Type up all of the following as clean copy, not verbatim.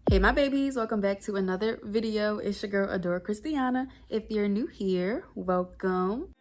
Hey my babies, welcome back to another video. It's your girl adorekristiana. If you're new here, welcome.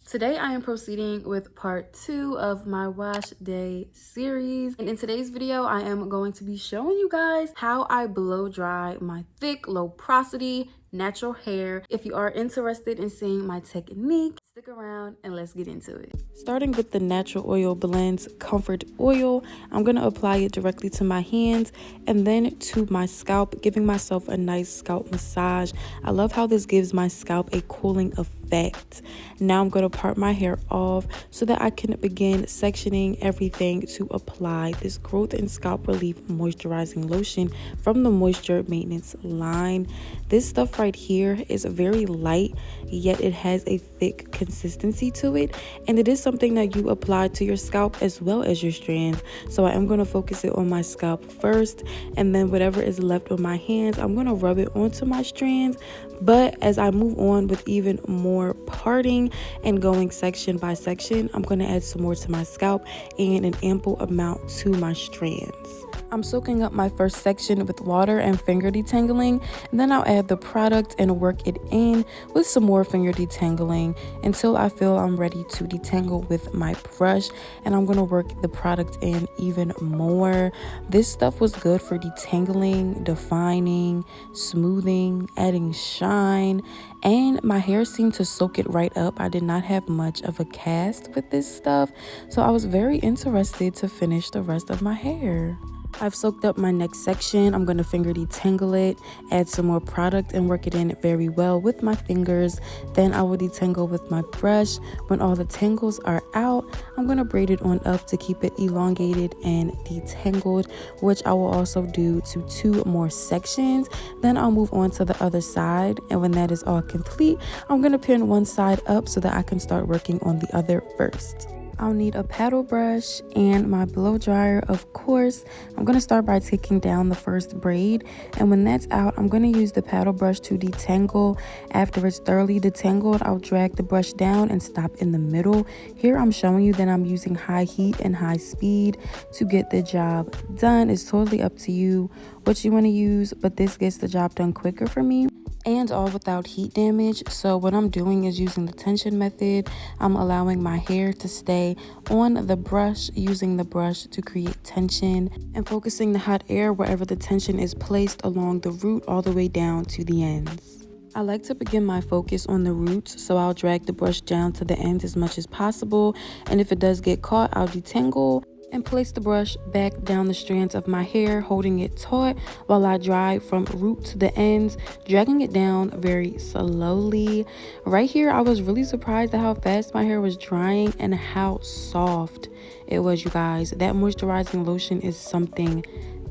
Today I am proceeding with part 2 of my wash day series, and in today's video I am going to be showing you guys how I blow dry my thick, low porosity natural hair. If you are interested in seeing my technique, stick around and let's get into it. Starting with the Natural Oil Blends Comfort Oil, I'm going to apply it directly to my hands and then to my scalp, giving myself a nice scalp massage. I love how this gives my scalp a cooling effect. Now I'm going to part my hair off so that I can begin sectioning everything to apply this Growth and Scalp Relief Moisturizing Lotion from the Moisture Maintenance line. This stuff right here is very light, yet it has a thick consistency to it, and it is something that you apply to your scalp as well as your strands. So I am going to focus it on my scalp first, and then whatever is left on my hands, I'm going to rub it onto my strands. But as I move on with even more parting and going section by section, I'm going to add some more to my scalp and an ample amount to my strands. I'm soaking up my first section with water and finger detangling, and then I'll add the product and work it in with some more finger detangling until I feel I'm ready to detangle with my brush, and I'm going to work the product in even more. This stuff was good for detangling, defining, smoothing, adding shine, and my hair seemed to soak it right up. I did not have much of a cast with this stuff, so I was very interested to finish the rest of my hair. I've soaked up my next section. I'm going to finger detangle it, add some more product, and work it in very well with my fingers. Then I will detangle with my brush. When all the tangles are out, I'm going to braid it on up to keep it elongated and detangled, which I will also do to 2 more sections. Then I'll move on to the other side, and when that is all complete, I'm going to pin one side up so that I can start working on the other first. I'll need a paddle brush and my blow dryer, of course. I'm going to start by taking down the first braid, and when that's out, I'm going to use the paddle brush to detangle. After it's thoroughly detangled, I'll drag the brush down and stop in the middle. Here I'm showing you that I'm using high heat and high speed to get the job done. It's totally up to you what you want to use, but this gets the job done quicker for me, and all without heat damage. So what I'm doing is using the tension method. I'm allowing my hair to stay on the brush, using the brush to create tension and focusing the hot air wherever the tension is placed along the root all the way down to the ends. I like to begin my focus on the roots, so I'll drag the brush down to the ends as much as possible, and if it does get caught, I'll detangle and place the brush back down the strands of my hair, holding it taut while I dry from root to the ends, dragging it down very slowly. Right here, I was really surprised at how fast my hair was drying and how soft it was, you guys. That moisturizing lotion is something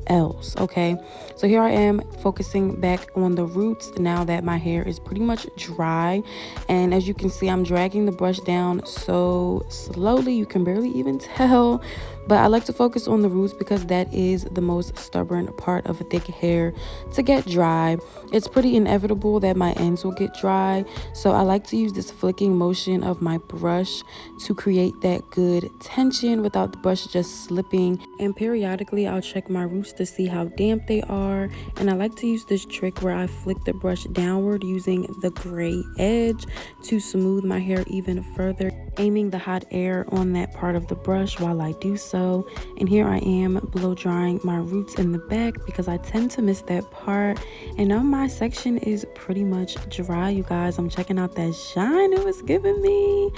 else. Okay, so here I am focusing back on the roots now that my hair is pretty much dry, and as you can see, I'm dragging the brush down so slowly you can barely even tell, but I like to focus on the roots because that is the most stubborn part of a thick hair to get dry. It's pretty inevitable that my ends will get dry, so I like to use this flicking motion of my brush to create that good tension without the brush just slipping, and periodically I'll check my roots to see how damp they are, and I like to use this trick where I flick the brush downward using the gray edge to smooth my hair even further, aiming the hot air on that part of the brush while I do so. And here I am blow drying my roots in the back because I tend to miss that part, and now my section is pretty much dry, you guys. I'm checking out that shine it was giving me,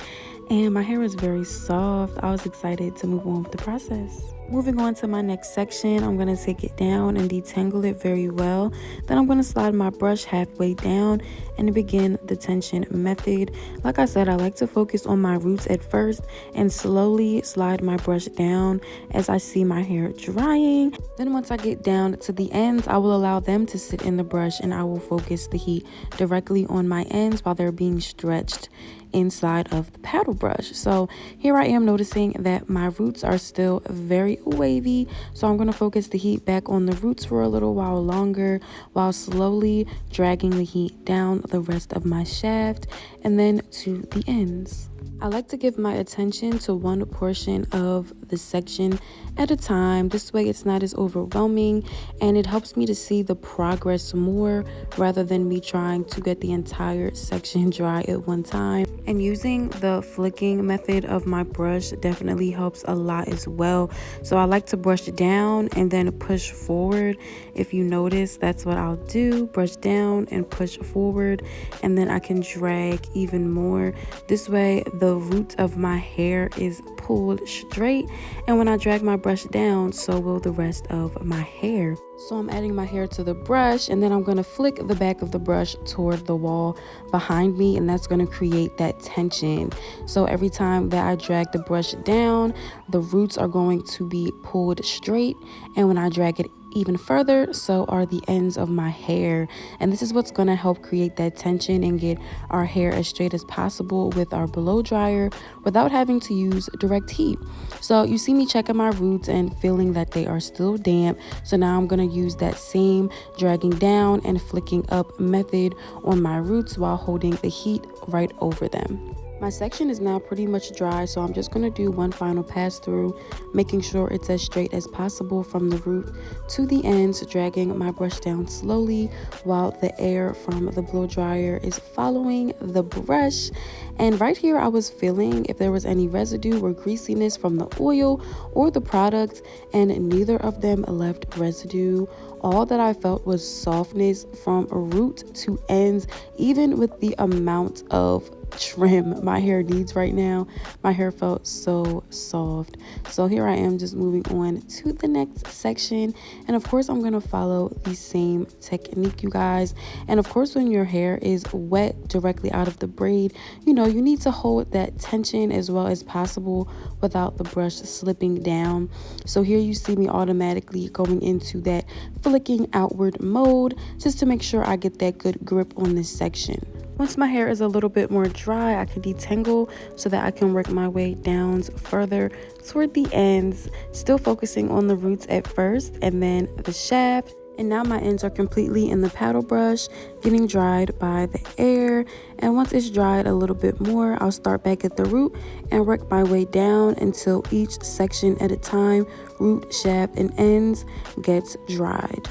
and my hair is very soft. I was excited to move on with the process. Moving on to my next section, I'm going to take it down and detangle it very well. Then I'm going to slide my brush halfway down and begin the tension method. Like I said, I like to focus on my roots at first and slowly slide my brush down as I see my hair drying. Then once I get down to the ends, I will allow them to sit in the brush, and I will focus the heat directly on my ends while they're being stretched inside of the paddle brush. So here I am noticing that my roots are still very wavy, so I'm going to focus the heat back on the roots for a little while longer while slowly dragging the heat down the rest of my shaft and then to the ends. I like to give my attention to one portion of the section at a time. This way it's not as overwhelming and it helps me to see the progress more rather than me trying to get the entire section dry at one time. And using the flicking method of my brush definitely helps a lot as well. So I like to brush down and then push forward. If you notice, that's what I'll do. Brush down and push forward, and then I can drag even more. This way the root of my hair is pulled straight, and when I drag my brush down, so will the rest of my hair. So I'm adding my hair to the brush, and then I'm going to flick the back of the brush toward the wall behind me, and that's going to create that tension. So every time that I drag the brush down, the roots are going to be pulled straight, and when I drag it even further, so are the ends of my hair. And this is what's going to help create that tension and get our hair as straight as possible with our blow dryer without having to use direct heat. So you see me checking my roots and feeling that they are still damp. So now I'm going to use that same dragging down and flicking up method on my roots while holding the heat right over them. My section is now pretty much dry, so I'm just going to do one final pass through, making sure it's as straight as possible from the root to the ends, dragging my brush down slowly while the air from the blow dryer is following the brush. And right here I was feeling if there was any residue or greasiness from the oil or the product, and neither of them left residue. All that I felt was softness from root to ends, even with the amount of trim my hair needs right now. My hair felt so soft. So here I am just moving on to the next section, and of course I'm going to follow the same technique, you guys. And of course when your hair is wet directly out of the braid, you know, you need to hold that tension as well as possible without the brush slipping down. So here you see me automatically going into that flicking outward mode just to make sure I get that good grip on this section. Once my hair is a little bit more dry, I can detangle so that I can work my way down further toward the ends, still focusing on the roots at first and then the shaft. And now my ends are completely in the paddle brush, getting dried by the air. And once it's dried a little bit more, I'll start back at the root and work my way down until each section at a time, root, shaft, and ends, gets dried.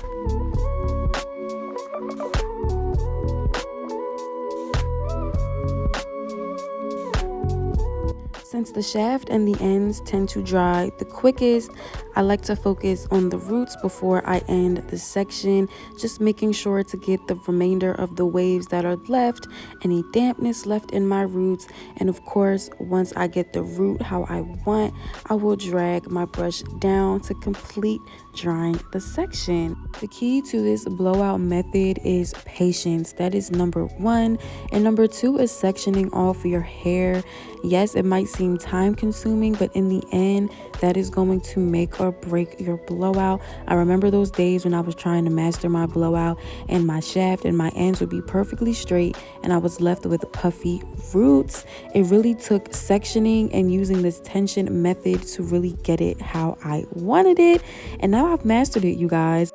Since the shaft and the ends tend to dry the quickest, I like to focus on the roots before I end the section, just making sure to get the remainder of the waves that are left, any dampness left in my roots. And of course, once I get the root how I want, I will drag my brush down to complete drying the section. The key to this blowout method is patience. That is number one. And number two is sectioning off your hair. Yes, it might seem time consuming, but in the end, that is going to make or break your blowout. I remember those days when I was trying to master my blowout and my shaft and my ends would be perfectly straight and I was left with puffy roots. It really took sectioning and using this tension method to really get it how I wanted it. And now I've mastered it, you guys.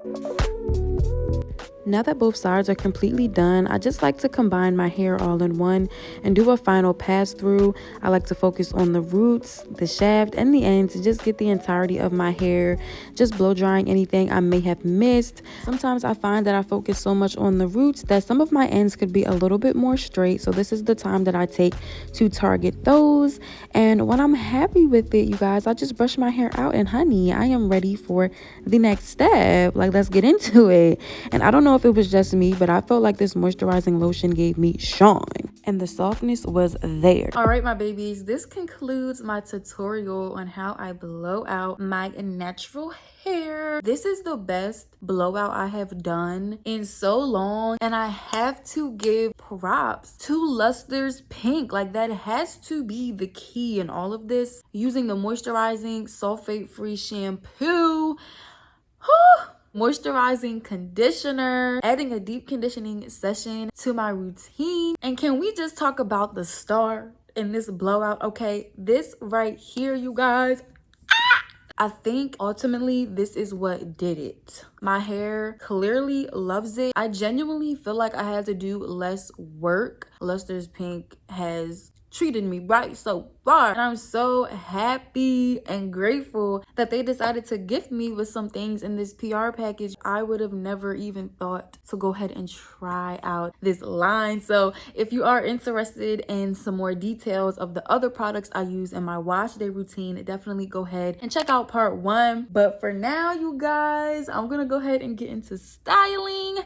Now that both sides are completely done, I just like to combine my hair all in one and do a final pass through. I like to focus on the roots, the shaft, and the ends to just get the entirety of my hair, just blow drying anything I may have missed. Sometimes I find that I focus so much on the roots that some of my ends could be a little bit more straight. So this is the time that I take to target those. And when I'm happy with it, you guys, I just brush my hair out and honey, I am ready for the next step. Like, let's get into it. And I don't know if it was just me, but I felt like this moisturizing lotion gave me shine and the softness was there. All right, my babies, this concludes my tutorial on how I blow out my natural hair. This is the best blowout I have done in so long, and I have to give props to Luster's Pink. Like, that has to be the key in all of this. Using the moisturizing sulfate free shampoo. moisturizing conditioner, adding a deep conditioning session to my routine. And can we just talk about the star in this blowout? Okay, this right here, you guys, I think ultimately this is what did it. My hair clearly loves it. I genuinely feel like I had to do less work. Luster's Pink has treated me right so far, and I'm so happy and grateful that they decided to gift me with some things in this PR package. I would have never even thought to go ahead and try out this line. So if you are interested in some more details of the other products I use in my wash day routine, definitely go ahead and check out part 1. But for now, you guys, I'm gonna go ahead and get into styling.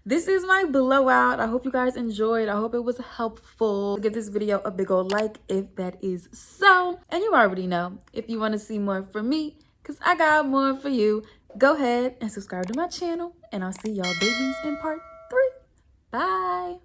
This is my blowout. I hope you guys enjoyed. I hope it was helpful. Give this video a big old like if that is so. And you already know, if you want to see more from me, because I got more for you, go ahead and subscribe to my channel. And I'll see y'all babies in part 3. Bye.